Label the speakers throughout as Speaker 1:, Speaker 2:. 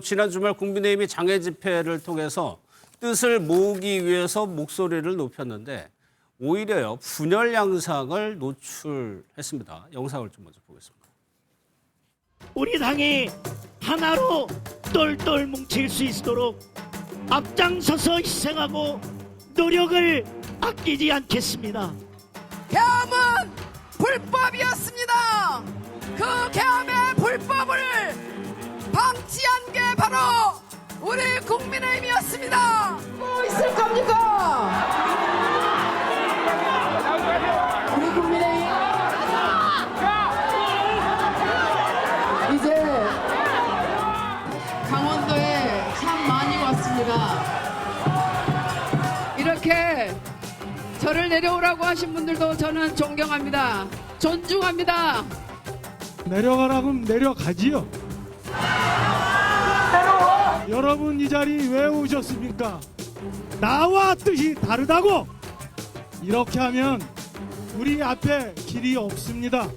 Speaker 1: 지난 주말 국민의힘이 장애 집회를 통해서 뜻을 모으기 위해서 목소리를 높였는데 오히려요 분열 양상을 노출했습니다. 영상을 좀 먼저 보겠습니다.
Speaker 2: 우리 당이 하나로 똘똘 뭉칠 수 있도록 앞장서서 희생하고 노력을 아끼지 않겠습니다.
Speaker 3: 계엄은 불법이었습니다. 그 계엄의 불법을 방치한 게 바로 우리 국민의힘이었습니다. 뭐 있을 겁니까? 우리 국민의힘 이제 강원도에 참 많이 왔습니다. 이렇게 저를 내려오라고 하신 분들도 저는 존경합니다. 존중합니다.
Speaker 4: 내려가라면 내려가지요. 여러분 이 자리 왜 오셨습니까? 나와 뜻이 다르다고. 이렇게 하면 우리 앞에 길이 없습니다.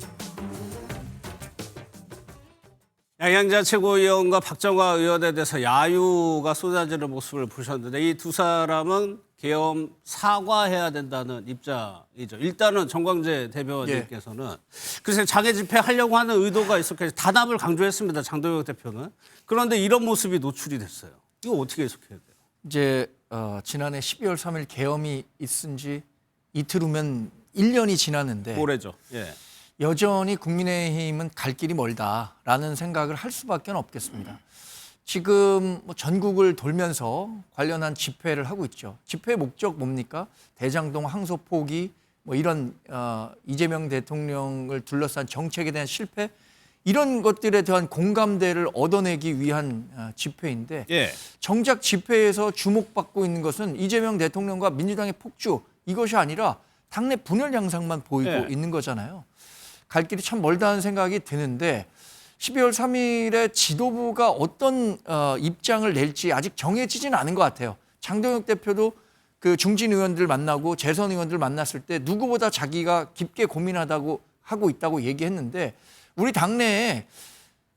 Speaker 1: 양양자 최고위원과 박정화 의원에 대해서 야유가 쏟아지는 모습을 보셨는데 이 두 사람은 계엄 사과해야 된다는 입장이죠. 일단은 정광재 대변인께서는 글쎄 장애 집회 하려고 하는 의도가 있었겠지 단합을 강조했습니다. 장동혁 대표는. 그런데 이런 모습이 노출이 됐어요. 이거 어떻게 해석해야 돼요?
Speaker 5: 이제 지난해 12월 3일 계엄이 있은 지 이틀 후면 1년이 지났는데
Speaker 1: 올해죠. 예.
Speaker 5: 여전히 국민의힘은 갈 길이 멀다라는 생각을 할 수밖에 없겠습니다. 지금 뭐 전국을 돌면서 관련한 집회를 하고 있죠. 집회 목적 뭡니까? 대장동 항소 포기, 뭐 이런 이재명 대통령을 둘러싼 정책에 대한 실패 이런 것들에 대한 공감대를 얻어내기 위한 집회인데
Speaker 1: 예.
Speaker 5: 정작 집회에서 주목받고 있는 것은 이재명 대통령과 민주당의 폭주 이것이 아니라 당내 분열 양상만 보이고
Speaker 1: 예.
Speaker 5: 있는 거잖아요. 갈 길이 참 멀다는 생각이 드는데 12월 3일에 지도부가 어떤 입장을 낼지 아직 정해지진 않은 것 같아요. 장동혁 대표도 그 중진 의원들 만나고 재선 의원들 만났을 때 누구보다 자기가 깊게 고민하다고 하고 있다고 얘기했는데 우리 당내에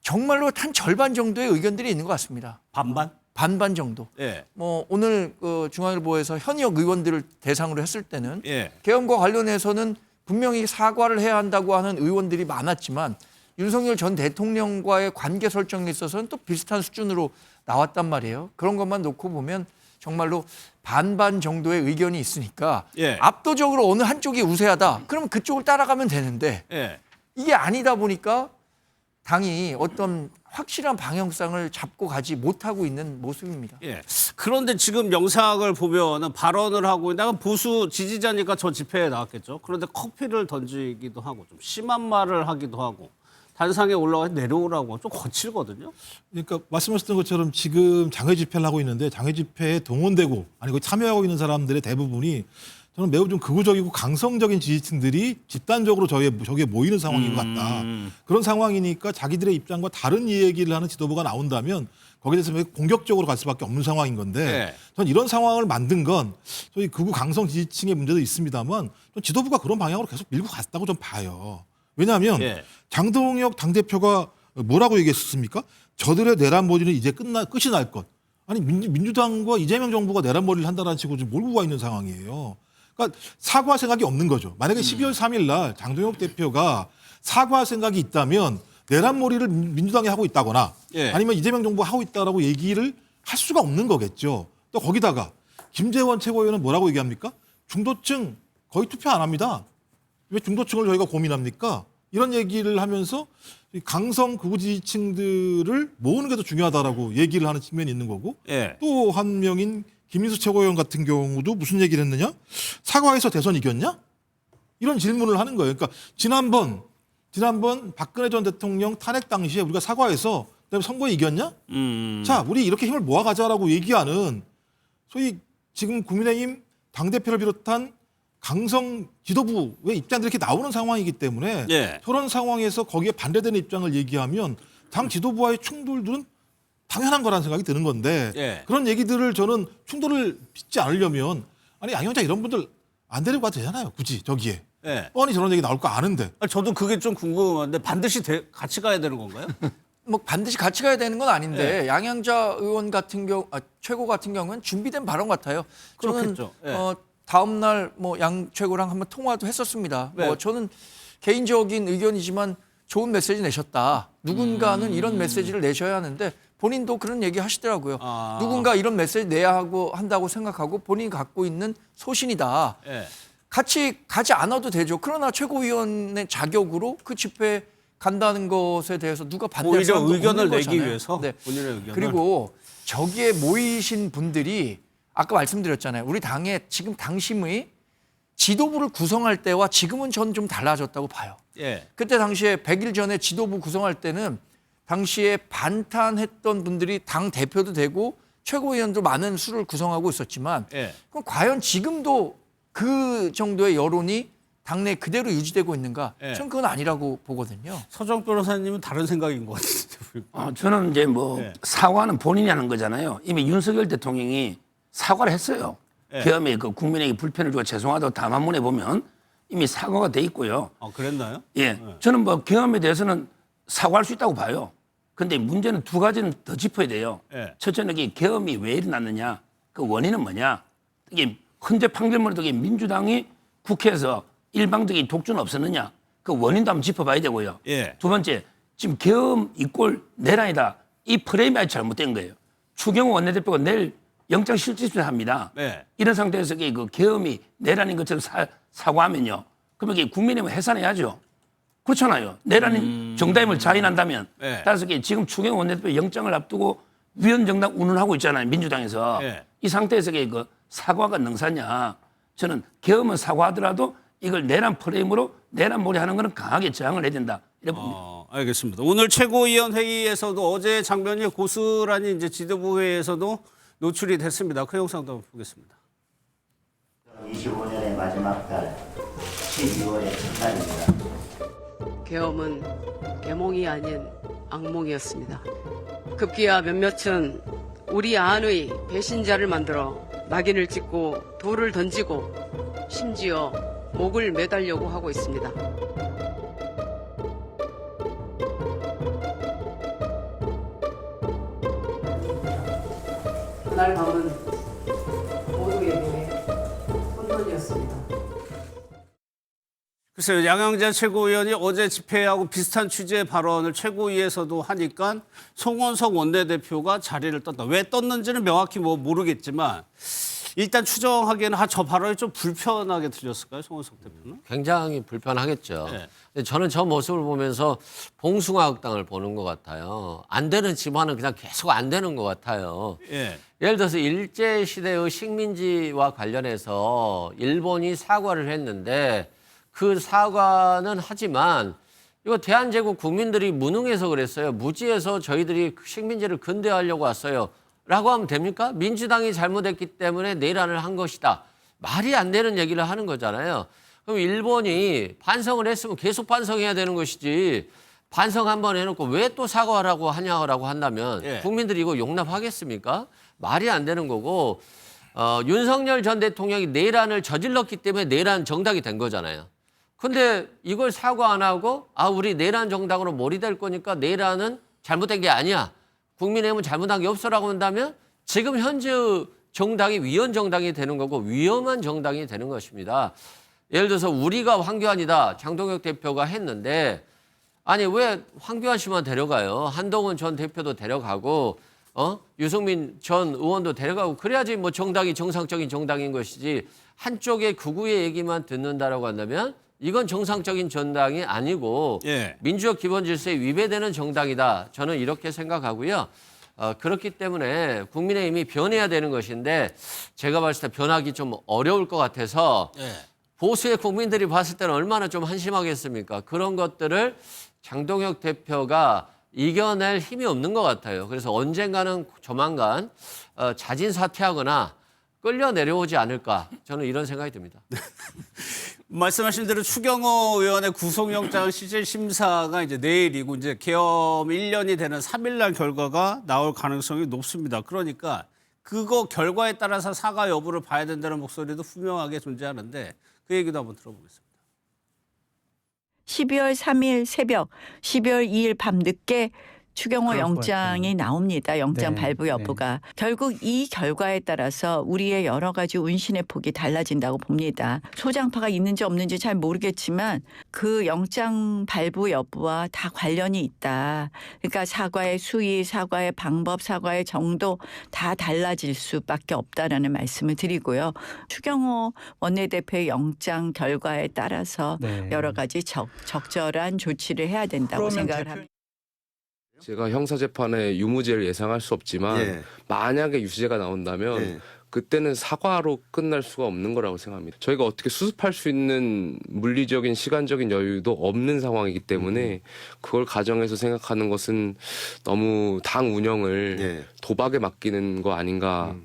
Speaker 5: 정말로 한 절반 정도의 의견들이 있는 것 같습니다.
Speaker 1: 반반?
Speaker 5: 반반 정도.
Speaker 1: 예.
Speaker 5: 뭐 오늘 중앙일보에서 현역 의원들을 대상으로 했을 때는
Speaker 1: 예.
Speaker 5: 계엄과 관련해서는 분명히 사과를 해야 한다고 하는 의원들이 많았지만 윤석열 전 대통령과의 관계 설정에 있어서는 또 비슷한 수준으로 나왔단 말이에요. 그런 것만 놓고 보면 정말로 반반 정도의 의견이 있으니까
Speaker 1: 예.
Speaker 5: 압도적으로 어느 한쪽이 우세하다. 그러면 그쪽을 따라가면 되는데
Speaker 1: 예.
Speaker 5: 이게 아니다 보니까 당이 어떤 확실한 방향성을 잡고 가지 못하고 있는 모습입니다.
Speaker 1: 예. 그런데 지금 영상을 보면은 발언을 하고 있는 보수 지지자니까 저 집회에 나왔겠죠. 그런데 커피를 던지기도 하고 좀 심한 말을 하기도 하고 단상에 올라가 내려오라고 좀 거칠거든요.
Speaker 6: 그러니까 말씀하셨던 것처럼 지금 장애 집회를 하고 있는데 장애 집회에 동원되고 아니고 참여하고 있는 사람들의 대부분이 저는 매우 좀 극우적이고 강성적인 지지층들이 집단적으로 저기에 모이는 상황인 것 같다. 그런 상황이니까 자기들의 입장과 다른 얘기를 하는 지도부가 나온다면 거기에 대해서 공격적으로 갈 수밖에 없는 상황인 건데
Speaker 1: 네.
Speaker 6: 저는 이런 상황을 만든 건 저희 극우 강성 지지층의 문제도 있습니다만 좀 지도부가 그런 방향으로 계속 밀고 갔다고 좀 봐요. 왜냐하면
Speaker 1: 예.
Speaker 6: 장동혁 당대표가 뭐라고 얘기했습니까? 저들의 내란머리는 이제 끝이 날 것. 아니 민주당과 이재명 정부가 내란머리를 한다는 식으로 지금 몰고 가 있는 상황이에요. 그러니까 사과할 생각이 없는 거죠. 만약에 12월 3일 날 장동혁 대표가 사과할 생각이 있다면 내란머리를 민주당이 하고 있다거나
Speaker 1: 예.
Speaker 6: 아니면 이재명 정부가 하고 있다라고 얘기를 할 수가 없는 거겠죠. 또 거기다가 김재원 최고위원은 뭐라고 얘기합니까? 중도층 거의 투표 안 합니다. 왜 중도층을 저희가 고민합니까? 이런 얘기를 하면서 강성 극우 지지층들을 모으는 게 더 중요하다라고 얘기를 하는 측면이 있는 거고
Speaker 1: 예.
Speaker 6: 또 한 명인 김민수 최고위원 같은 경우도 무슨 얘기를 했느냐? 사과해서 대선 이겼냐? 이런 질문을 하는 거예요. 그러니까 지난번 박근혜 전 대통령 탄핵 당시에 우리가 사과해서 그다음에 선거에 이겼냐? 자, 우리 이렇게 힘을 모아가자라고 얘기하는 소위 지금 국민의힘 당대표를 비롯한 강성 지도부의 입장들이 이렇게 나오는 상황이기 때문에
Speaker 1: 예.
Speaker 6: 그런 상황에서 거기에 반대되는 입장을 얘기하면 당 지도부와의 충돌들은 당연한 거라는 생각이 드는 건데
Speaker 1: 예.
Speaker 6: 그런 얘기들을 저는 충돌을 빚지 않으려면 아니 양형자 이런 분들 안 데리고 가도 되잖아요. 굳이 저기에.
Speaker 1: 예.
Speaker 6: 뻔히 저런 얘기 나올 거 아는데.
Speaker 1: 저도 그게 좀 궁금한데 반드시 같이 가야 되는 건가요?
Speaker 5: 뭐 반드시 같이 가야 되는 건 아닌데
Speaker 1: 네.
Speaker 5: 양양자 의원 같은 경우 최고 같은 경우는 준비된 발언 같아요.
Speaker 1: 그렇겠죠.
Speaker 5: 저는
Speaker 1: 네.
Speaker 5: 다음 날 뭐 양 최고랑 한번 통화도 했었습니다.
Speaker 1: 네.
Speaker 5: 뭐 저는 개인적인 의견이지만 좋은 메시지 내셨다. 누군가는 이런 메시지를 내셔야 하는데 본인도 그런 얘기 하시더라고요.
Speaker 1: 아.
Speaker 5: 누군가 이런 메시지 내야 하고 한다고 생각하고 본인이 갖고 있는 소신이다.
Speaker 1: 예.
Speaker 5: 같이 가지 않아도 되죠. 그러나 최고위원의 자격으로 그 집회에 간다는 것에 대해서 누가 반대할
Speaker 1: 오히려
Speaker 5: 사람도
Speaker 1: 의견을
Speaker 5: 없는
Speaker 1: 내기
Speaker 5: 거잖아요.
Speaker 1: 위해서
Speaker 5: 네.
Speaker 1: 본인의 의견을.
Speaker 5: 그리고 저기에 모이신 분들이 아까 말씀드렸잖아요. 우리 당의 지금 당심의 지도부를 구성할 때와 지금은 전 좀 달라졌다고 봐요.
Speaker 1: 예.
Speaker 5: 그때 당시에 100일 전에 지도부 구성할 때는 당시에 반탄했던 분들이 당 대표도 되고 최고위원도 많은 수를 구성하고 있었지만
Speaker 1: 예.
Speaker 5: 그럼 과연 지금도 그 정도의 여론이 당내에 그대로 유지되고 있는가?
Speaker 1: 예.
Speaker 5: 전 그건 아니라고 보거든요.
Speaker 1: 서정 변호사님은 다른 생각인 것 같은데.
Speaker 7: 저는 이제 뭐
Speaker 1: 네.
Speaker 7: 사과는 본인이 하는 거잖아요. 이미 윤석열 대통령이 사과를 했어요.
Speaker 1: 네.
Speaker 7: 계엄에 그 국민에게 불편을 주고 죄송하다고 담화문에 보면 이미 사과가 돼 있고요.
Speaker 1: 그랬나요?
Speaker 7: 예, 저는 뭐 계엄에 대해서는 사과할 수 있다고 봐요. 근데 문제는 두 가지는 더 짚어야 돼요.
Speaker 1: 네.
Speaker 7: 첫째는 이게 계엄이 왜 일어났느냐, 그 원인은 뭐냐. 이게 헌재 판결문에도 이게 민주당이 국회에서 일방적인 독주는 없었느냐, 그 원인도 한번 짚어봐야 되고요.
Speaker 1: 예.
Speaker 7: 두 번째, 지금 계엄 이꼴 내란이다. 이 프레임이 아주 잘못된 거예요. 추경호 원내대표가 내일 영장실질심사 합니다.
Speaker 1: 네.
Speaker 7: 이런 상태에서 그 계엄이 내란인 것처럼 사과하면요. 그러면 이게 국민의힘은 해산해야죠. 그렇잖아요. 내란인 정당임을 자인한다면.
Speaker 1: 네.
Speaker 7: 따라서 지금 추경호 원내대표 영장을 앞두고 위헌정당 운운하고 있잖아요. 민주당에서.
Speaker 1: 네.
Speaker 7: 이 상태에서 그 사과가 능사냐. 저는 계엄은 사과하더라도 이걸 내란 프레임으로 내란몰이 하는 거는 강하게 저항을 해야 된다. 이렇게 봅니다.
Speaker 1: 알겠습니다. 오늘 최고위원 회의에서도 어제 장면이 고스란히 이제 지도부 회의에서도 노출이 됐습니다. 그 영상도 한번 보겠습니다.
Speaker 8: 25년의 마지막 달 12월의 첫날입니다.
Speaker 9: 계엄은 계몽이 아닌 악몽이었습니다. 급기야 몇몇은 우리 안의 배신자를 만들어 낙인을 찍고 돌을 던지고 심지어 목을 매달려고 하고 있습니다. 그날 밤은 모두에게 혼돈이었습니다.
Speaker 1: 글쎄요, 양양자 최고위원이 어제 집회하고 비슷한 취지의 발언을 최고위에서도 하니까 송원석 원내대표가 자리를 떴다. 왜 떴는지는 명확히 모르겠지만 일단 추정하기에는 저 발언이 좀 불편하게 들렸을까요, 송원석 대표는?
Speaker 10: 굉장히 불편하겠죠.
Speaker 1: 네.
Speaker 10: 근데 저는 저 모습을 보면서 봉숭아학당을 보는 것 같아요. 안 되는 집안은 그냥 계속 안 되는 것 같아요.
Speaker 1: 예.
Speaker 10: 예를 들어서 일제시대의 식민지와 관련해서 일본이 사과를 했는데 그 사과는 하지만 이거 대한제국 국민들이 무능해서 그랬어요. 무지해서 저희들이 식민지를 근대화하려고 왔어요. 라고 하면 됩니까? 민주당이 잘못했기 때문에 내란을 한 것이다. 말이 안 되는 얘기를 하는 거잖아요. 그럼 일본이 반성을 했으면 계속 반성해야 되는 것이지 반성 한번 해놓고 왜 또 사과하라고 하냐고 한다면
Speaker 1: 예.
Speaker 10: 국민들이 이거 용납하겠습니까? 말이 안 되는 거고 윤석열 전 대통령이 내란을 저질렀기 때문에 내란 정당이 된 거잖아요. 근데 이걸 사과 안 하고 우리 내란 정당으로 몰이될 거니까 내란은 잘못된 게 아니야. 국민의힘은 잘못한 게 없어라고 한다면 지금 현재 정당이 위헌 정당이 되는 거고 위험한 정당이 되는 것입니다. 예를 들어서 우리가 황교안이다. 장동혁 대표가 했는데 아니 왜 황교안 씨만 데려가요? 한동훈 전 대표도 데려가고 유승민 전 의원도 데려가고 그래야지 뭐 정당이 정상적인 정당인 것이지 한쪽의 극우의 얘기만 듣는다라고 한다면 이건 정상적인 정당이 아니고
Speaker 1: 예.
Speaker 10: 민주적 기본 질서에 위배되는 정당이다. 저는 이렇게 생각하고요. 그렇기 때문에 국민의힘이 변해야 되는 것인데 제가 봤을 때 변하기 좀 어려울 것 같아서
Speaker 1: 예.
Speaker 10: 보수의 국민들이 봤을 때는 얼마나 좀 한심하겠습니까? 그런 것들을 장동혁 대표가 이겨낼 힘이 없는 것 같아요. 그래서 언젠가는 조만간 자진 사퇴하거나 끌려 내려오지 않을까 저는 이런 생각이 듭니다.
Speaker 1: 말씀하신 대로 추경호 의원의 구속영장 실질 심사가 이제 내일이고 이제 계엄 1년이 되는 3일날 결과가 나올 가능성이 높습니다. 그러니까 그거 결과에 따라서 사과 여부를 봐야 된다는 목소리도 분명하게 존재하는데 그 얘기도 한번 들어보겠습니다.
Speaker 11: 12월 3일 새벽, 12월 2일 밤 늦게 추경호
Speaker 4: 그럴 것
Speaker 11: 영장이 나옵니다. 영장
Speaker 4: 네,
Speaker 11: 발부 여부가. 결국 이 결과에 따라서 우리의 여러 가지 운신의 폭이 달라진다고 봅니다. 소장파가 있는지 없는지 잘 모르겠지만 그 영장 발부 여부와 다 관련이 있다. 그러니까 사과의 수위, 사과의 방법, 사과의 정도 다 달라질 수밖에 없다라는 말씀을 드리고요. 추경호 원내대표의 영장 결과에 따라서
Speaker 4: 네.
Speaker 11: 여러 가지 적절한 조치를 해야 된다고 생각을 합니다.
Speaker 12: 제가 형사재판에 유무죄를 예상할 수 없지만
Speaker 13: 예.
Speaker 12: 만약에 유죄가 나온다면
Speaker 13: 예.
Speaker 12: 그때는 사과로 끝날 수가 없는 거라고 생각합니다. 저희가 어떻게 수습할 수 있는 물리적인 시간적인 여유도 없는 상황이기 때문에 그걸 가정해서 생각하는 것은 너무 당 운영을
Speaker 13: 예.
Speaker 12: 도박에 맡기는 거 아닌가.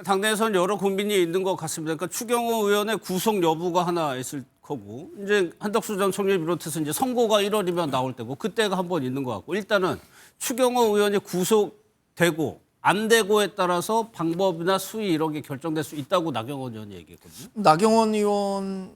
Speaker 1: 당내에서는 여러 고민이 있는 것 같습니다. 그러니까 추경호 의원의 구속 여부가 하나 있을 거고, 이제 한덕수 전 총리 비롯해서 이제 선고가 1월이면 나올 때고, 그때가 한 번 있는 것 같고, 일단은 추경호 의원이 구속되고 안 되고에 따라서 방법이나 수위 이런 게 결정될 수 있다고 나경원 의원이 얘기했거든요.
Speaker 5: 나경원 의원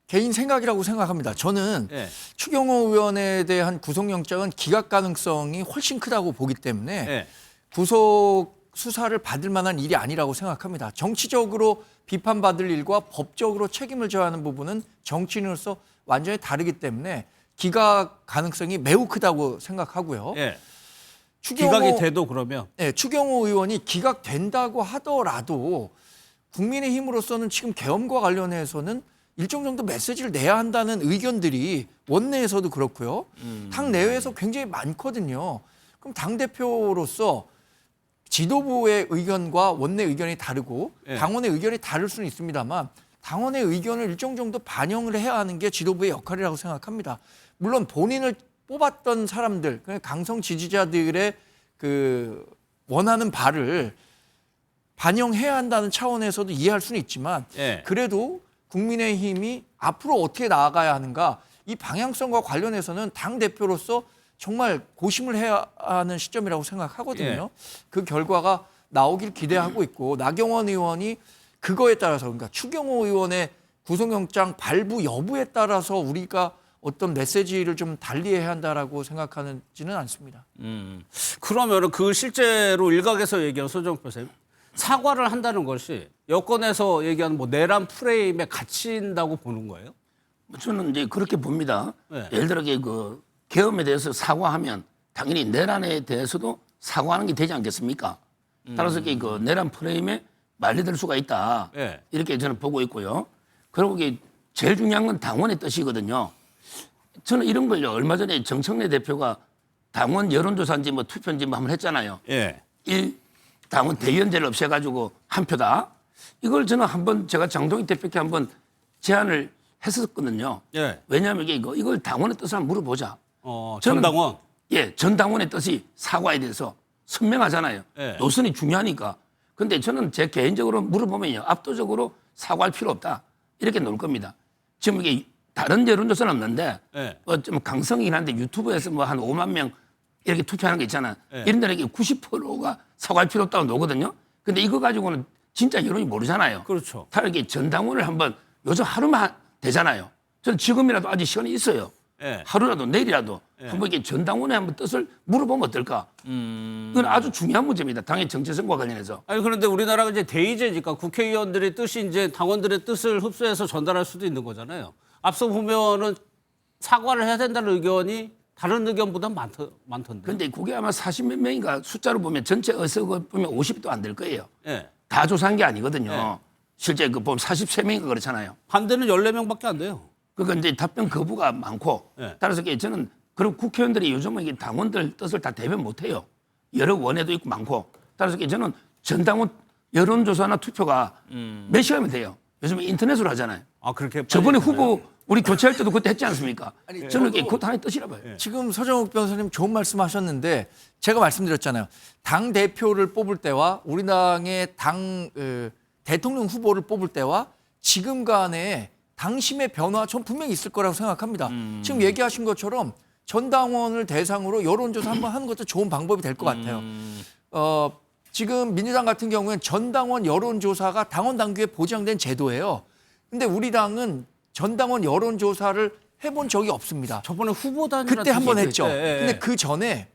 Speaker 5: 개인 생각이라고 생각합니다. 저는
Speaker 1: 예.
Speaker 5: 추경호 의원에 대한 구속영장은 기각 가능성이 훨씬 크다고 보기 때문에
Speaker 1: 예.
Speaker 5: 구속 수사를 받을 만한 일이 아니라고 생각합니다. 정치적으로 비판받을 일과 법적으로 책임을 져야 하는 부분은 정치인으로서 완전히 다르기 때문에 기각 가능성이 매우 크다고 생각하고요.
Speaker 1: 예.
Speaker 5: 추경호,
Speaker 1: 기각이 돼도 그러면
Speaker 5: 네, 추경호 의원이 기각된다고 하더라도 국민의힘으로서는 지금 계엄과 관련해서는 일정 정도 메시지를 내야 한다는 의견들이 원내에서도 그렇고요. 당 내외에서 굉장히 많거든요. 그럼 당대표로서 지도부의 의견과 원내 의견이 다르고
Speaker 1: 예.
Speaker 5: 당원의 의견이 다를 수는 있습니다만 당원의 의견을 일정 정도 반영을 해야 하는 게 지도부의 역할이라고 생각합니다. 물론 본인을 뽑았던 사람들, 강성 지지자들의 그 원하는 바를 반영해야 한다는 차원에서도 이해할 수는 있지만
Speaker 1: 예.
Speaker 5: 그래도 국민의힘이 앞으로 어떻게 나아가야 하는가 이 방향성과 관련해서는 당대표로서 정말 고심을 해야 하는 시점이라고 생각하거든요.
Speaker 1: 예.
Speaker 5: 그 결과가 나오길 기대하고 있고 나경원 의원이 그거에 따라서 그러니까 추경호 의원의 구속영장 발부 여부에 따라서 우리가 어떤 메시지를 좀 달리해야 한다라고 생각하지는 않습니다.
Speaker 1: 그러면은 그 실제로 일각에서 얘기하는 소정표 선생님 사과를 한다는 것이 여권에서 얘기하는 뭐 내란 프레임에 갇힌다고 보는 거예요?
Speaker 7: 저는 이제 그렇게 봅니다.
Speaker 1: 네.
Speaker 7: 예를 들어 그 계엄에 대해서 사과하면 당연히 내란에 대해서도 사과하는 게 되지 않겠습니까? 따라서 그 내란 프레임에 말려들 수가 있다.
Speaker 1: 네.
Speaker 7: 이렇게 저는 보고 있고요. 그리고 이게 제일 중요한 건 당원의 뜻이거든요. 저는 이런 걸요. 얼마 전에 정청래 대표가 당원 여론조사인지 뭐 투표인지 뭐 한번 했잖아요.
Speaker 1: 예.
Speaker 7: 당원 대의원제를 없애가지고 한 표다. 이걸 저는 한번 제가 장동익 대표께 한번 제안을 했었거든요.
Speaker 1: 예.
Speaker 7: 왜냐하면 이걸 당원의 뜻을 한번 물어보자. 저는-
Speaker 1: 전당원.
Speaker 7: 예, 전 당원의 뜻이 사과에 대해서 선명하잖아요.
Speaker 1: 예.
Speaker 7: 노선이 중요하니까. 근데 저는 제 개인적으로 물어보면요. 압도적으로 사과할 필요 없다. 이렇게 놓을 겁니다. 지금 이게 다른 여론조사는 없는데
Speaker 1: 예.
Speaker 7: 좀 강성이긴 한데 유튜브에서 뭐 한 5만 명 이렇게 투표하는 게 있잖아.
Speaker 1: 예.
Speaker 7: 이런 데는 90%가 사과할 필요 없다고 놓거든요. 근데 이거 가지고는 진짜 여론이 모르잖아요.
Speaker 1: 그렇죠.
Speaker 7: 차라리 전당원을 한번 요즘 하루만 되잖아요. 저는 지금이라도 아직 시간이 있어요.
Speaker 1: 예.
Speaker 7: 하루라도 내일이라도 한번 이렇게 전당원의 한번 뜻을 물어보면 어떨까? 이건 아주 중요한 문제입니다. 당의 정체성과 관련해서.
Speaker 1: 아니 그런데 우리나라가 이제 대의제니까 국회의원들의 뜻이 이제 당원들의 뜻을 흡수해서 전달할 수도 있는 거잖아요. 앞서 보면은 사과를 해야 된다는 의견이 다른 의견보다 많던데.
Speaker 7: 근데 그게 아마 40몇 명인가 숫자로 보면 전체 의석을 보면 50도 안 될 거예요.
Speaker 1: 예.
Speaker 7: 다 조사한 게 아니거든요.
Speaker 1: 네.
Speaker 7: 실제 그 보면 43명인가 그렇잖아요.
Speaker 1: 반대는 14명밖에 안 돼요.
Speaker 7: 그러니까 이제 답변 거부가 많고
Speaker 1: 네.
Speaker 7: 따라서 저는 그런 국회의원들이 요즘은 이게 당원들 뜻을 다 대변 못 해요. 여러 원회도 있고 많고 따라서 저는 전당원 여론조사나 투표가 몇 시간이면 돼요. 요즘 인터넷으로 하잖아요.
Speaker 1: 아 그렇게
Speaker 7: 저번에
Speaker 1: 빨리 했나요?
Speaker 7: 후보 우리 교체할 때도 그때 했지 않습니까? 저는 그것도 하나의 뜻이라 봐요.
Speaker 5: 지금 서정욱 변호사님 좋은 말씀하셨는데 제가 말씀드렸잖아요. 당 대표를 뽑을 때와 우리 당의 대통령 후보를 뽑을 때와 지금 간의 당심의 변화 전 분명히 있을 거라고 생각합니다. 지금 얘기하신 것처럼 전당원을 대상으로 여론조사 한번 하는 것도 좋은 방법이 될 것 같아요. 지금 민주당 같은 경우에는 전당원 여론조사가 당원 당규에 보장된 제도예요. 근데 우리 당은 전당원 여론조사를 해본 적이 없습니다.
Speaker 1: 저번에 후보단이라
Speaker 5: 그때 한 번 했죠.
Speaker 1: 예.
Speaker 5: 근데 그 전에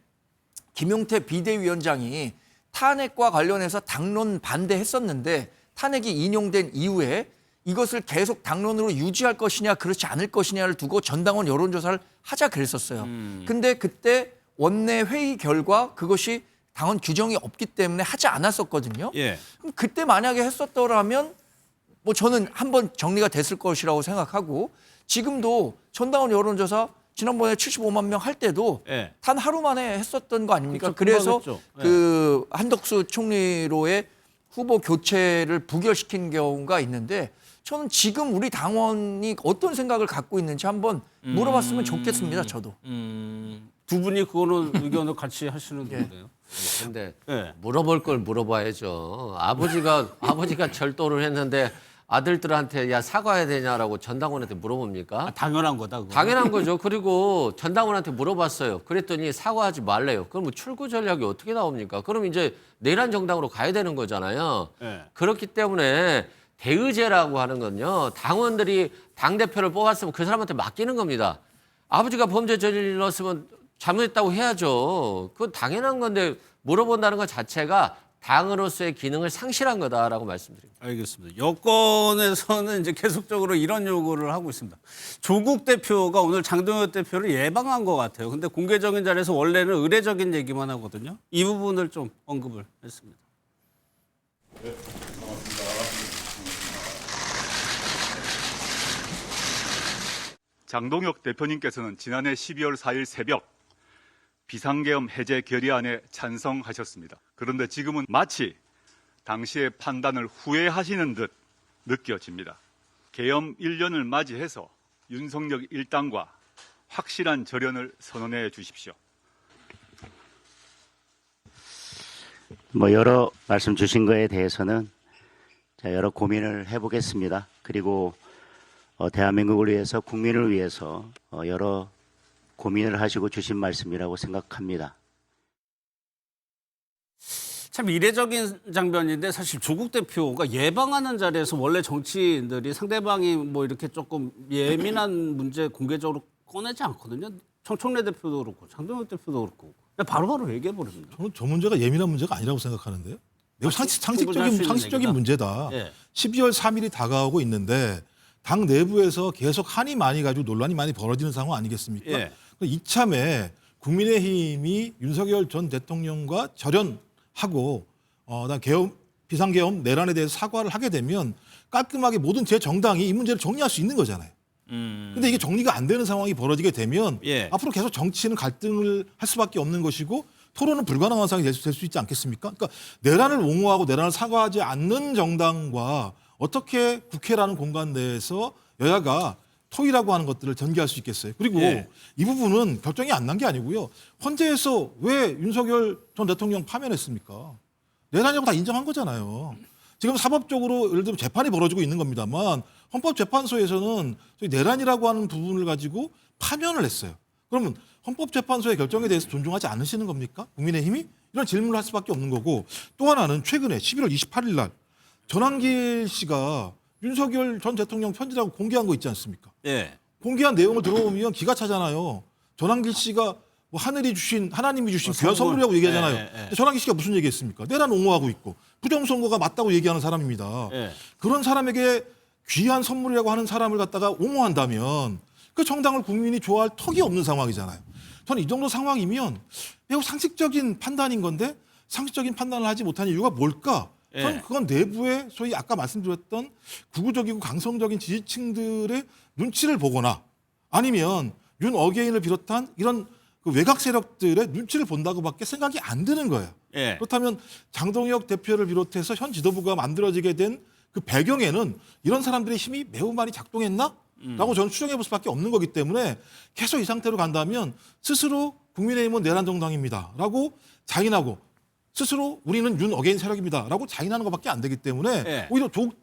Speaker 5: 김용태 비대위원장이 탄핵과 관련해서 당론 반대했었는데 탄핵이 인용된 이후에 이것을 계속 당론으로 유지할 것이냐 그렇지 않을 것이냐를 두고 전당원 여론조사를 하자 그랬었어요. 근데 그때 원내 회의 결과 그것이 당원 규정이 없기 때문에 하지 않았었거든요.
Speaker 1: 예.
Speaker 5: 그럼 그때 만약에 했었더라면 뭐 저는 한번 정리가 됐을 것이라고 생각하고 지금도 전당원 여론조사 지난번에 75만 명 할 때도
Speaker 1: 예.
Speaker 5: 단 하루 만에 했었던 거 아닙니까?
Speaker 1: 그렇죠.
Speaker 5: 그래서
Speaker 1: 금방 했죠. 예.
Speaker 5: 그 한덕수 총리로의 후보 교체를 부결시킨 경우가 있는데 저는 지금 우리 당원이 어떤 생각을 갖고 있는지 한번 물어봤으면 좋겠습니다. 저도.
Speaker 1: 두 분이 그거는 의견을 같이 하시는 거네요.
Speaker 10: 근데
Speaker 1: 예.
Speaker 10: 물어볼 걸 물어봐야죠. 아버지가 절도를 했는데 아들들한테 야 사과해야 되냐라고 전당원한테 물어봅니까?
Speaker 1: 당연한 거다. 그거.
Speaker 10: 당연한 거죠. 그리고 전당원한테 물어봤어요. 그랬더니 사과하지 말래요. 그럼 출구 전략이 어떻게 나옵니까? 그럼 이제 내란 정당으로 가야 되는 거잖아요.
Speaker 1: 예.
Speaker 10: 그렇기 때문에 대의제라고 하는 건요. 당원들이 당대표를 뽑았으면 그 사람한테 맡기는 겁니다. 아버지가 범죄 저질렀으면 잘못했다고 해야죠. 그건 당연한 건데 물어본다는 것 자체가 당으로서의 기능을 상실한 거다라고 말씀드립니다.
Speaker 1: 알겠습니다. 여권에서는 이제 계속적으로 이런 요구를 하고 있습니다. 조국 대표가 오늘 장동혁 대표를 예방한 것 같아요. 근데 공개적인 자리에서 원래는 의례적인 얘기만 하거든요. 이 부분을 좀 언급을 했습니다.
Speaker 13: 장동혁 대표님께서는 지난해 12월 4일 새벽 비상계엄 해제 결의안에 찬성하셨습니다. 그런데 지금은 마치 당시의 판단을 후회하시는 듯 느껴집니다. 계엄 1년을 맞이해서 윤석열 일당과 확실한 절연을 선언해 주십시오.
Speaker 8: 여러 말씀 주신 거에 대해서는 여러 고민을 해보겠습니다. 그리고 대한민국을 위해서 국민을 위해서 여러 고민을 하시고 주신 말씀이라고 생각합니다.
Speaker 1: 참 이례적인 장면인데 사실 조국 대표가 예방하는 자리에서 원래 정치인들이 상대방이 뭐 이렇게 조금 예민한 문제 공개적으로 꺼내지 않거든요. 청총래 대표도 그렇고 장동혁 대표도 그렇고 바로바로 얘기해 버립니다.
Speaker 6: 저는 저 문제가 예민한 문제가 아니라고 생각하는데요. 매우 상식적인 문제다.
Speaker 1: 예.
Speaker 6: 12월 3일이 다가오고 있는데 당 내부에서 계속 한이 많이 가지고 논란이 많이 벌어지는 상황 아니겠습니까?
Speaker 1: 예.
Speaker 6: 이참에 국민의힘이 윤석열 전 대통령과 절연하고 비상계엄 내란에 대해서 사과를 하게 되면 깔끔하게 모든 제 정당이 이 문제를 정리할 수 있는 거잖아요. 근데 이게 정리가 안 되는 상황이 벌어지게 되면
Speaker 1: 예.
Speaker 6: 앞으로 계속 정치는 갈등을 할 수밖에 없는 것이고 토론은 불가능한 상황이 될 수 있지 않겠습니까? 그러니까 내란을 옹호하고 내란을 사과하지 않는 정당과 어떻게 국회라는 공간 내에서 여야가 토의라고 하는 것들을 전개할 수 있겠어요. 그리고
Speaker 1: 예.
Speaker 6: 이 부분은 결정이 안 난 게 아니고요. 헌재에서 왜 윤석열 전 대통령 파면했습니까? 내란이라고 다 인정한 거잖아요. 지금 사법적으로 예를 들면 재판이 벌어지고 있는 겁니다만 헌법재판소에서는 저희 내란이라고 하는 부분을 가지고 파면을 했어요. 그러면 헌법재판소의 결정에 대해서 존중하지 않으시는 겁니까? 국민의힘이? 이런 질문을 할 수밖에 없는 거고 또 하나는 최근에 11월 28일 날 전환길 씨가 윤석열 전 대통령 편지라고 공개한 거 있지 않습니까?
Speaker 1: 예.
Speaker 6: 공개한 내용을 들어보면 기가 차잖아요. 전환길 씨가 뭐 하나님이 주신 귀한 선물이라고 얘기하잖아요.
Speaker 1: 예.
Speaker 6: 전환길 씨가 무슨 얘기했습니까? 내란 옹호하고 있고 부정선거가 맞다고 얘기하는 사람입니다.
Speaker 1: 예.
Speaker 6: 그런 사람에게 귀한 선물이라고 하는 사람을 갖다가 옹호한다면 그 정당을 국민이 좋아할 턱이 없는 상황이잖아요. 저는 이 정도 상황이면 매우 상식적인 판단인 건데 상식적인 판단을 하지 못한 이유가 뭘까? 저는 그건 내부에 소위 아까 말씀드렸던 극우적이고 강성적인 지지층들의 눈치를 보거나 아니면 윤 어게인을 비롯한 이런 그 외곽 세력들의 눈치를 본다고밖에 생각이 안 드는 거예요.
Speaker 1: 예.
Speaker 6: 그렇다면 장동혁 대표를 비롯해서 현 지도부가 만들어지게 된 그 배경에는 이런 사람들의 힘이 매우 많이 작동했나? 라고 저는 추정해 볼 수밖에 없는 거기 때문에 계속 이 상태로 간다면 스스로 국민의힘은 내란 정당입니다. 라고 자인하고 스스로 우리는 윤 어게인 세력입니다. 라고 자인하는 것밖에 안 되기 때문에
Speaker 1: 예.
Speaker 6: 오히려 조국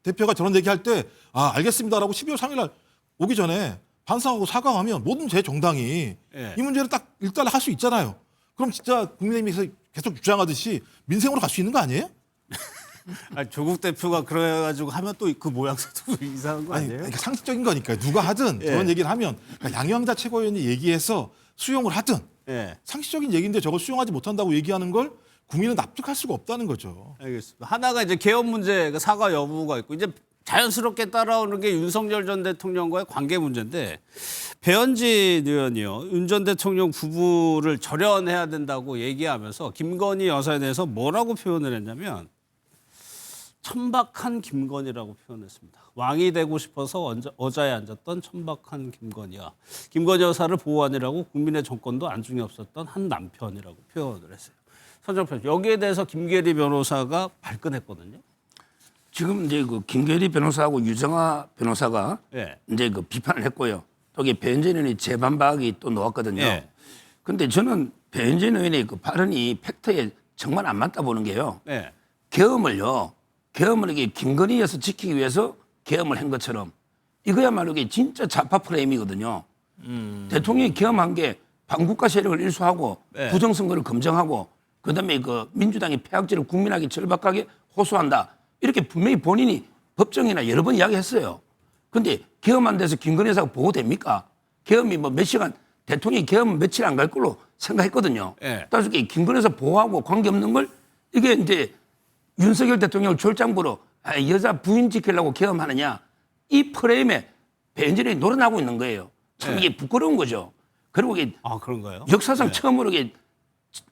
Speaker 6: 대표가 저런 얘기할 때 알겠습니다. 라고 12월 3일 날 오기 전에 반성하고 사과하면 모든 제 정당이
Speaker 1: 예.
Speaker 6: 이 문제를 딱 일단 할 수 있잖아요. 그럼 진짜 국민의힘에서 계속 주장하듯이 민생으로 갈 수 있는 거 아니에요?
Speaker 1: 아니, 조국 대표가 그래가지고 하면 또 그 모양새도 이상한 거
Speaker 6: 아니,
Speaker 1: 아니에요?
Speaker 6: 그러니까 상식적인 거니까요. 누가 하든
Speaker 1: 예.
Speaker 6: 그런 얘기를 하면 그러니까 양형자 최고위원이 얘기해서 수용을 하든
Speaker 1: 예.
Speaker 6: 상식적인 얘기인데 저걸 수용하지 못한다고 얘기하는 걸 국민은 납득할 수가 없다는 거죠.
Speaker 1: 알겠습니다. 하나가 이제 개헌 문제, 그 사과 여부가 있고 이제 자연스럽게 따라오는 게 윤석열 전 대통령과의 관계 문제인데 배현진 의원이요. 윤 전 대통령 부부를 절연해야 된다고 얘기하면서 김건희 여사에 대해서 뭐라고 표현을 했냐면 천박한 김건희라고 표현했습니다. 왕이 되고 싶어서 어자에 앉았던 천박한 김건희야. 김건희 여사를 보호하느라고 국민의 정권도 안중에 없었던 한 남편이라고 표현을 했어요. 선정표 여기에 대해서 김계리 변호사가 발끈했거든요.
Speaker 7: 지금 이제 그 김계리 변호사하고 유정아 변호사가
Speaker 1: 예.
Speaker 7: 이제 그 비판을 했고요. 또 이게 배현진 의원이 재반박이 또 나왔거든요.
Speaker 1: 예.
Speaker 7: 근데 저는 배현진 의원의 그 발언이 팩트에 정말 안 맞다 보는 게요.
Speaker 1: 예.
Speaker 7: 계엄을 이게 김건희 여사 지키기 위해서 계엄을 한 것처럼 이거야말로 이게 진짜 좌파 프레임이거든요. 대통령이 계엄한 게 반국가 세력을 일소하고
Speaker 1: 네.
Speaker 7: 부정선거를 검증하고 그다음에 그 민주당의 폐악질을 국민에게 절박하게 호소한다. 이렇게 분명히 본인이 법정이나 여러 번 이야기했어요. 근데 계엄한 데서 김건희 여사가 보호됩니까? 계엄이 뭐 몇 시간 대통령이 계엄 며칠 안 갈 걸로 생각했거든요.
Speaker 1: 네.
Speaker 7: 따라서 김건희 여사 보호하고 관계없는 걸 이게 이제 윤석열 대통령을 졸장부로 여자 부인 지키려고 계엄하느냐 이 프레임에 배현진이 놀아나고 있는 거예요. 참 이게 부끄러운 거죠. 그리고 이게
Speaker 1: 그런가요?
Speaker 7: 역사상
Speaker 1: 네.
Speaker 7: 처음으로 이게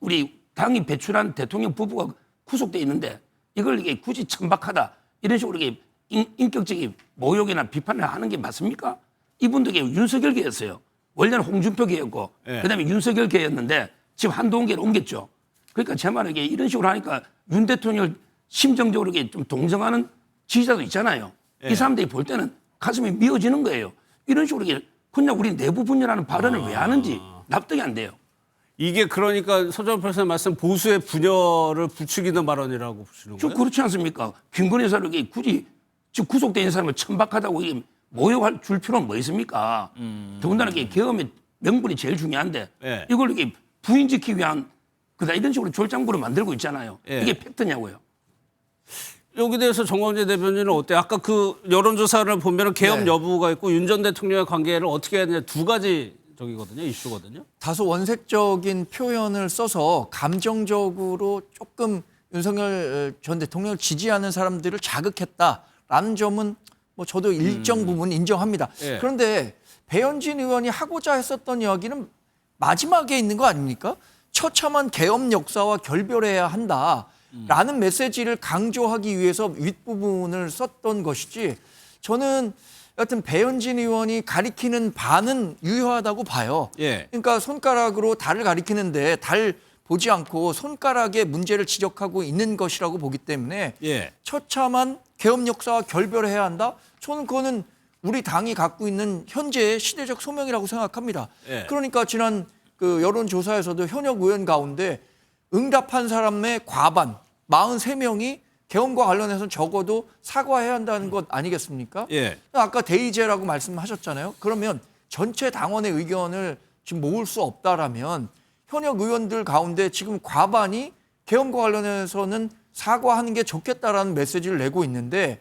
Speaker 7: 우리 당이 배출한 대통령 부부가 구속돼 있는데 이걸 이게 굳이 천박하다 이런 식으로 이게 인격적인 모욕이나 비판을 하는 게 맞습니까? 이분도 이게 윤석열 계였어요. 원래는 홍준표 계였고
Speaker 1: 네.
Speaker 7: 그다음에 윤석열 계였는데 지금 한동훈 계로 옮겼죠. 그러니까 제 말은 이게 이런 식으로 하니까 윤 대통령을 심정적으로 이게 좀 동정하는 지지자도 있잖아요.
Speaker 1: 예.
Speaker 7: 이 사람들이 볼 때는 가슴이 미어지는 거예요. 이런 식으로 이게 그냥 우리 내부 분열하는 발언을 왜 하는지 납득이 안 돼요.
Speaker 1: 이게 그러니까 서정훈 professor 말씀 보수의 분열을 부추기는 발언이라고 보시는
Speaker 7: 저
Speaker 1: 거예요?
Speaker 7: 그렇지 않습니까? 김건희 여사를 이게 굳이 지금 구속돼 있는 사람을 천박하다고 이게 모욕할 줄 필요는 뭐 있습니까? 더군다나 이게 계엄의 명분이 제일 중요한데
Speaker 1: 예.
Speaker 7: 이걸 이게 부인 지키기 위한 그다 이런 식으로 졸장부를 만들고 있잖아요.
Speaker 1: 예.
Speaker 7: 이게 팩트냐고요.
Speaker 1: 여기 대해서 정광재 대변인은 어때요? 아까 그 여론조사를 보면 계엄
Speaker 5: 네.
Speaker 1: 여부가 있고 윤 전 대통령의 관계를 어떻게 했느냐 두 가지 저기거든요. 이슈거든요.
Speaker 5: 다소 원색적인 표현을 써서 감정적으로 조금 윤석열 전 대통령을 지지하는 사람들을 자극했다라는 점은 뭐 저도 일정 부분 인정합니다.
Speaker 1: 예.
Speaker 5: 그런데 배현진 의원이 하고자 했었던 이야기는 마지막에 있는 거 아닙니까? 처참한 계엄 역사와 결별해야 한다라는 메시지를 강조하기 위해서 윗부분을 썼던 것이지 저는 여하튼 배현진 의원이 가리키는 바는 유효하다고 봐요.
Speaker 1: 예.
Speaker 5: 그러니까 손가락으로 달을 가리키는데 달 보지 않고 손가락의 문제를 지적하고 있는 것이라고 보기 때문에
Speaker 1: 예.
Speaker 5: 처참한 계엄 역사와 결별해야 한다? 저는 그거는 우리 당이 갖고 있는 현재의 시대적 소명이라고 생각합니다.
Speaker 1: 예.
Speaker 5: 그러니까 지난 그 여론조사에서도 현역 의원 가운데 응답한 사람의 과반 43명이 계엄과 관련해서 적어도 사과해야 한다는 것 아니겠습니까?
Speaker 1: 예.
Speaker 5: 아까 대의제라고 말씀하셨잖아요. 그러면 전체 당원의 의견을 지금 모을 수 없다라면 현역 의원들 가운데 지금 과반이 계엄과 관련해서는 사과하는 게 좋겠다라는 메시지를 내고 있는데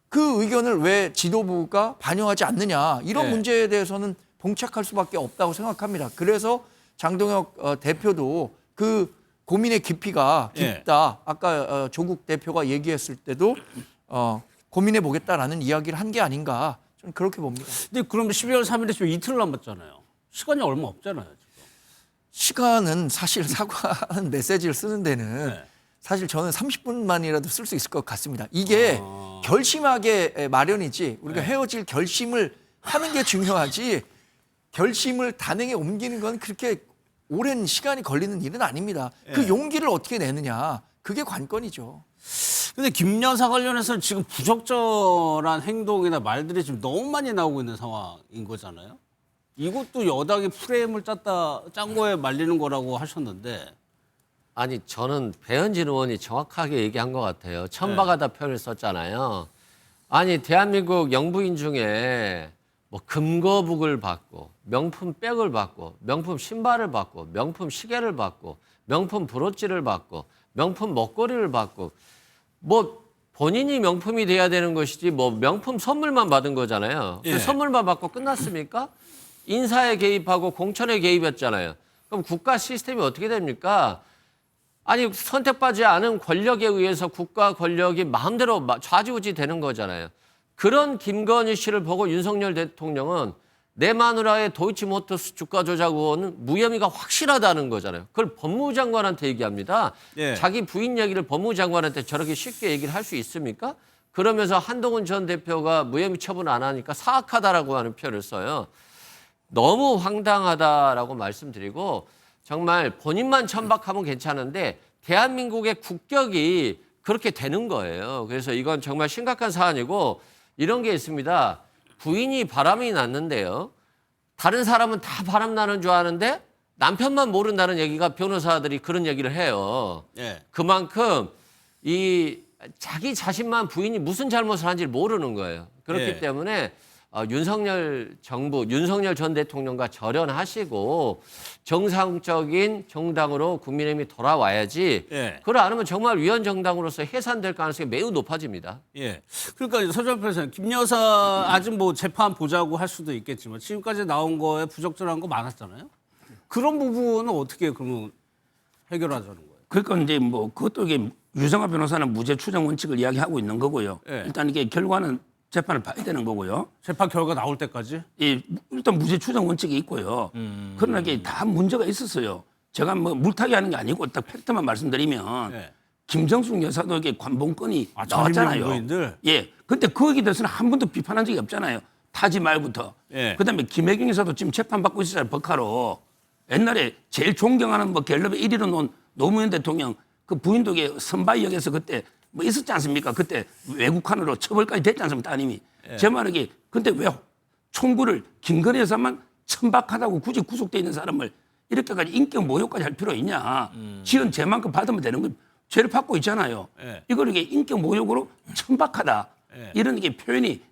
Speaker 5: 그 의견을 왜 지도부가 반영하지 않느냐 이런
Speaker 1: 네.
Speaker 5: 문제에 대해서는 봉착할 수밖에 없다고 생각합니다. 그래서 장동혁 대표도 그 고민의 깊이가 깊다. 아까 조국 대표가 얘기했을 때도 고민해 보겠다라는 이야기를 한 게 아닌가 저는 그렇게 봅니다.
Speaker 1: 근데 그럼 12월 3일에 지금 이틀 남았잖아요. 시간이 얼마 없잖아요. 지금.
Speaker 5: 시간은 사실 사과하는 메시지를 쓰는 데는
Speaker 1: 네.
Speaker 5: 사실 저는 30분만이라도 쓸 수 있을 것 같습니다. 이게 결심하게 마련이지 우리가 헤어질 결심을 하는 게 중요하지 결심을 단행에 옮기는 건 그렇게 오랜 시간이 걸리는 일은 아닙니다. 그 용기를 어떻게 내느냐 그게 관건이죠.
Speaker 1: 근데 김 여사 관련해서는 지금 부적절한 행동이나 말들이 지금 너무 많이 나오고 있는 상황인 거잖아요. 이것도 여당이 프레임을 짠 거에 말리는 거라고 하셨는데.
Speaker 10: 아니 저는 배현진 의원이 정확하게 얘기한 것 같아요. 천박하다 표현을 썼잖아요. 아니 대한민국 영부인 중에 뭐 금거북을 받고 명품 백을 받고 명품 신발을 받고 명품 시계를 받고 명품 브로치를 받고 명품 먹거리를 받고 뭐 본인이 명품이 돼야 되는 것이지 뭐 명품 선물만 받은 거잖아요.
Speaker 1: 예.
Speaker 10: 그 선물만 받고 끝났습니까? 인사에 개입하고 공천에 개입했잖아요. 그럼 국가 시스템이 어떻게 됩니까? 아니 선택받지 않은 권력에 의해서 국가 권력이 마음대로 좌지우지 되는 거잖아요. 그런 김건희 씨를 보고 윤석열 대통령은 내 마누라의 도이치모터스 주가 조작 의혹은 무혐의가 확실하다는 거잖아요. 그걸 법무장관한테 얘기합니다.
Speaker 1: 예.
Speaker 10: 자기 부인 얘기를 법무장관한테 저렇게 쉽게 얘기를 할 수 있습니까? 그러면서 한동훈 전 대표가 무혐의 처분 안 하니까 사악하다라고 하는 표현을 써요. 너무 황당하다라고 말씀드리고 정말 본인만 천박하면 괜찮은데 대한민국의 국격이 그렇게 되는 거예요. 그래서 이건 정말 심각한 사안이고 이런 게 있습니다. 부인이 바람이 났는데요. 다른 사람은 다 바람 나는 줄 아는데 남편만 모른다는 얘기가 변호사들이 그런 얘기를 해요.
Speaker 1: 예.
Speaker 10: 그만큼 이 자기 자신만 부인이 무슨 잘못을 한지 모르는 거예요. 그렇기
Speaker 1: 예.
Speaker 10: 때문에 윤석열 정부, 윤석열 전 대통령과 절연하시고 정상적인 정당으로 국민의힘이 돌아와야지.
Speaker 1: 예.
Speaker 10: 그걸 안 하면 정말 위헌 정당으로서 해산될 가능성이 매우 높아집니다.
Speaker 1: 예. 그러니까 서정 변호사님, 김 여사 아직 뭐 재판 보자고 할 수도 있겠지만 지금까지 나온 거에 부적절한 거 많았잖아요. 그런 부분은 어떻게 그러면 해결하자는 거예요?
Speaker 7: 그러니까 이제 뭐 그것도 이게 유정아 변호사는 무죄 추정 원칙을 이야기하고 있는 거고요.
Speaker 1: 예.
Speaker 7: 일단 이게 결과는 재판을 봐야 되는 거고요.
Speaker 1: 재판 결과 나올 때까지?
Speaker 7: 예, 일단 무죄 추정 원칙이 있고요. 그러나 이게 다 문제가 있었어요. 제가 뭐 물타기 하는 게 아니고 딱 팩트만 말씀드리면
Speaker 1: 예.
Speaker 7: 김정숙 여사도 이게 관봉권이 나왔잖아요.
Speaker 1: 전임명부인들?
Speaker 7: 예. 근데 거기에 대해서는 한 번도 비판한 적이 없잖아요. 타지 말부터.
Speaker 1: 예.
Speaker 7: 그다음에 김혜경 여사도 지금 재판받고 있었잖아요. 법카로. 옛날에 제일 존경하는 뭐 갤럽의 1위로 놓은 노무현 대통령 그 부인도 이게 선바이역에서 그때 뭐 있었지 않습니까? 그때 외국한으로 처벌까지 됐지 않습니까? 따님이. 제 말은 이게 근데 왜 총구를 김건희 여사만 천박하다고 굳이 구속돼 있는 사람을 이렇게까지 인격 모욕까지 할 필요 있냐? 지은 죄만큼 받으면 되는 거 죄를 받고 있잖아요.
Speaker 1: 예.
Speaker 7: 이걸 이게 인격 모욕으로 천박하다.
Speaker 1: 예.
Speaker 7: 이런 게 표현이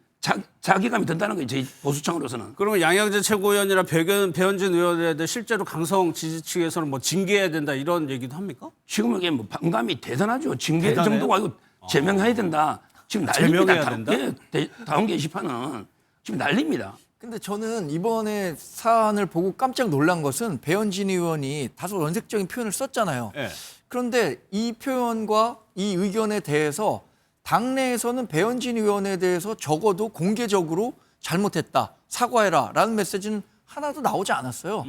Speaker 7: 자괴감이 든다는 거예요. 저희 보수청으로서는.
Speaker 1: 그러면 양양재 최고위원이나 배현진 의원에 대해 실제로 강성 지지 측에서는 뭐 징계해야 된다 이런 얘기도 합니까?
Speaker 7: 지금 이게 뭐 반감이 대단하죠. 징계
Speaker 1: 대단해요?
Speaker 7: 정도가 아니고 제명해야 된다. 지금
Speaker 1: 제명해야
Speaker 7: 난립니다.
Speaker 1: 된다?
Speaker 7: 다음 게시판은 지금 난립니다.
Speaker 5: 근데 저는 이번에 사안을 보고 깜짝 놀란 것은 배현진 의원이 다소 원색적인 표현을 썼잖아요.
Speaker 1: 예.
Speaker 5: 그런데 이 표현과 이 의견에 대해서 당내에서는 배현진 의원에 대해서 적어도 공개적으로 잘못했다, 사과해라 라는 메시지는 하나도 나오지 않았어요.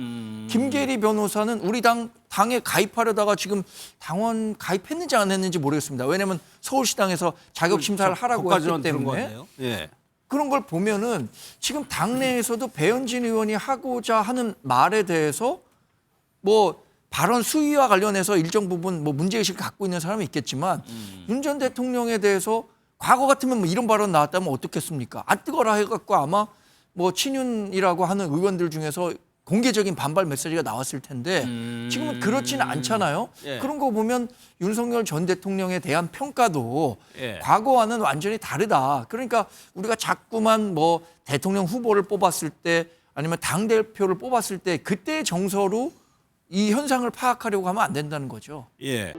Speaker 5: 김계리 변호사는 우리 당에 가입하려다가 지금 당원 가입했는지 안 했는지 모르겠습니다. 왜냐하면 서울시당에서 자격심사를 하라고 했기 때문에.
Speaker 1: 예.
Speaker 5: 그런 걸 보면은 지금 당내에서도 배현진 의원이 하고자 하는 말에 대해서 뭐 발언 수위와 관련해서 일정 부분 뭐 문제의식을 갖고 있는 사람이 있겠지만 윤 전 대통령에 대해서 과거 같으면 뭐 이런 발언 나왔다면 어떻겠습니까? 아 뜨거라 해갖고 아마 뭐 친윤이라고 하는 의원들 중에서 공개적인 반발 메시지가 나왔을 텐데 지금은 그렇지는 않잖아요.
Speaker 1: 예.
Speaker 5: 그런 거 보면 윤석열 전 대통령에 대한 평가도
Speaker 1: 예.
Speaker 5: 과거와는 완전히 다르다. 그러니까 우리가 자꾸만 뭐 대통령 후보를 뽑았을 때 아니면 당대표를 뽑았을 때 그때의 정서로 이 현상을 파악하려고 하면 안 된다는 거죠.
Speaker 1: 예.